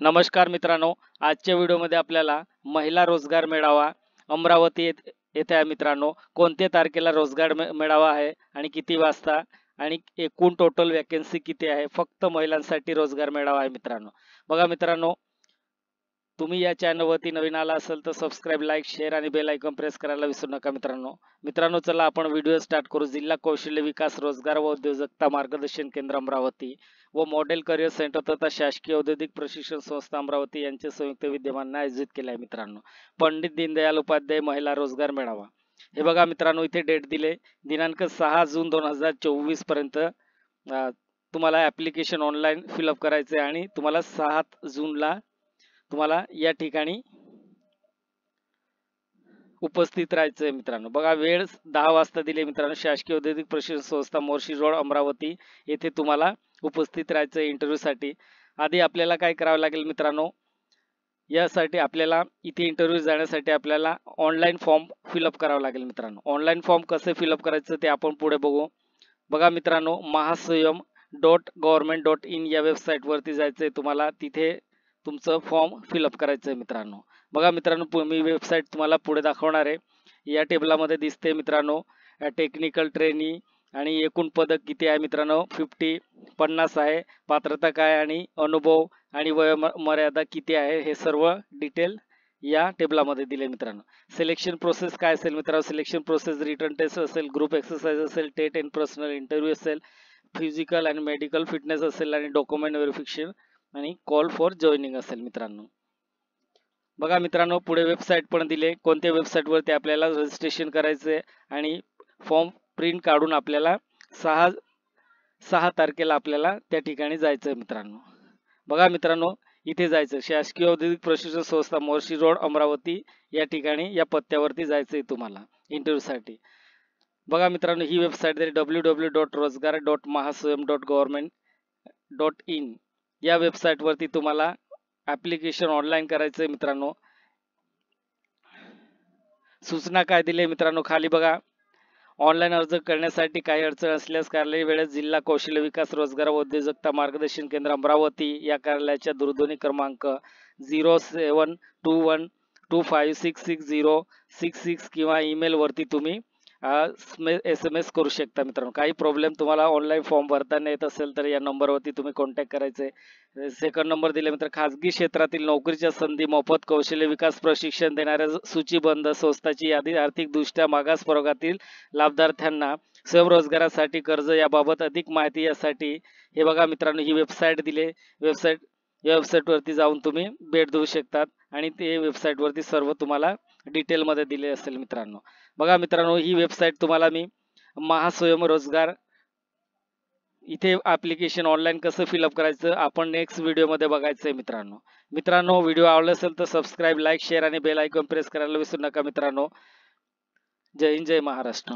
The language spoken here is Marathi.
नमस्कार मित्रांनो, आजच्या व्हिडिओमध्ये आपल्याला महिला रोजगार मेळावा अमरावती येथे आहे मित्रांनो. कोणत्या तारखेला रोजगार मेळावा आहे आणि किती वाजता आणि एकूण टोटल वॅकन्सी किती आहे. फक्त महिलांसाठी रोजगार मेळावा आहे मित्रांनो. बघा मित्रांनो, तुम्ही या चॅनलवरती नवीन आला असेल तर सबस्क्राईब, लाईक, शेअर आणि बेल आयकॉन प्रेस करायला विसरू नका मित्रांनो. मित्रांनो, चला आपण व्हिडिओ स्टार्ट करू. जिल्हा कौशल्य विकास, रोजगार व उद्योजकता मार्गदर्शन केंद्र अमरावती व मॉडेल करिअर सेंटर तथा शासकीय औद्योगिक प्रशिक्षण संस्था अमरावती यांचे संयुक्त विद्यमाने आयोजित केले आहे मित्रांनो. पंडित दीनदयाल उपाध्याय महिला रोजगार मेळावा. हे बघा मित्रांनो, इथे डेट दिले दिनांक 6 जून 2024 पर्यंत तुम्हाला ऍप्लिकेशन ऑनलाईन फिलअप करायचे आणि तुम्हाला 7 जूनला तुम्हाला या ठिकाणी उपस्थित राहायचंय मित्रांनो. बघा, वेळ 10 वाजता दिले मित्रांनो. शासकीय औद्योगिक प्रशिक्षण संस्था मोर्शी रोड अमरावती येथे तुम्हाला उपस्थित राहायचं इंटरव्ह्यू साठी. आधी आपल्याला काय करावं लागेल मित्रांनो, यासाठी आपल्याला इथे इंटरव्ह्यू जाण्यासाठी आपल्याला ऑनलाईन फॉर्म फिलअप करावा लागेल मित्रांनो. ऑनलाईन फॉर्म कसं फिलअप करायचं ते आपण पुढे बघू. बघा मित्रांनो, mahaswayam.government.in या वेबसाईट वरती जायचंय तुम्हाला. तिथे तुमचं फॉर्म फिलअप करायचं आहे मित्रांनो. बघा मित्रांनो, मी वेबसाईट तुम्हाला पुढे दाखवणार आहे. या टेबलामध्ये दिसते मित्रांनो टेक्निकल ट्रेनी आणि एकूण पदक किती आहे मित्रांनो. 50 आहे. पात्रता काय आणि अनुभव आणि वयोमर्यादा किती आहे हे सर्व डिटेल या टेबलामध्ये दिले मित्रांनो. सिलेक्शन प्रोसेस काय असेल मित्रांनो. सिलेक्शन प्रोसेस रिटर्न टेस्ट असेल, ग्रुप एक्सरसाइज असेल, टेट अँड पर्सनल इंटरव्ह्यू असेल, फिजिकल आणि मेडिकल फिटनेस असेल आणि डॉक्युमेंट व्हेरिफिकेशन आणि कॉल फॉर जॉईनिंग असेल मित्रांनो. बघा मित्रांनो, पुढे वेबसाईट पण दिले. कोणत्या वेबसाईट वरती आपल्याला रजिस्ट्रेशन करायचंय आणि फॉर्म प्रिंट काढून आपल्याला 6 तारखेला आपल्याला त्या ठिकाणी जायचंय मित्रांनो. बघा मित्रांनो, इथे जायचं शासकीय औद्योगिक प्रशिक्षण संस्था मोर्शी रोड अमरावती या ठिकाणी या पत्त्यावरती जायचंय तुम्हाला इंटरव्ह्यू साठी. बघा मित्रांनो, ही वेबसाईट आहे www.rozgar.mahaswayam.government.in या वेबसाईट वरती तुम्हाला ऍप्लिकेशन ऑनलाईन करायचंय मित्रांनो. सूचना काय दिली मित्रांनो खाली बघा. ऑनलाईन अर्ज करण्यासाठी काही अडचण असल्यास कार्यालय वेळेत जिल्हा कौशल्य विकास, रोजगार व उद्योजकता मार्गदर्शन केंद्र अमरावती या कार्यालयाच्या दूरध्वनी क्रमांक 0721256666 किंवा ईमेल वरती तुम्ही SMS करू शकता मित्रांनो. काही प्रॉब्लेम तुम्हाला ऑनलाईन फॉर्म भरताना येत असेल तर या नंबरवरती तुम्ही कॉन्टॅक्ट करायचे. सेकंड नंबर दिले मित्र, खाजगी क्षेत्रातील नोकरीच्या संधी, मोफत कौशल्य विकास प्रशिक्षण देणाऱ्या सूचीबद्ध संस्थांची यादी, आर्थिकदृष्ट्या मागास प्रवर्गातील लाभार्थ्यांना स्वयंरोजगारासाठी कर्ज याबाबत अधिक माहिती यासाठी हे बघा मित्रांनो, ही वेबसाईट दिले. या वेबसाईट वरती जाऊन तुम्ही भेट देऊ शकतात आणि ते वेबसाईट वरती सर्व तुम्हाला डिटेल मध्ये दिले असेल मित्रांनो. बघा मित्रांनो, ही वेबसाईट तुम्हाला मी महास्वयं रोजगार इथे ऍप्लिकेशन ऑनलाईन कसं फिलअप करायचं आपण नेक्स्ट व्हिडिओ मध्ये बघायचंय मित्रांनो. व्हिडिओ आवडला असेल तर सबस्क्राईब, लाईक, शेअर आणि बेल आयकॉन प्रेस करायला विसरू नका मित्रांनो. जय हिंद, जय महाराष्ट्र.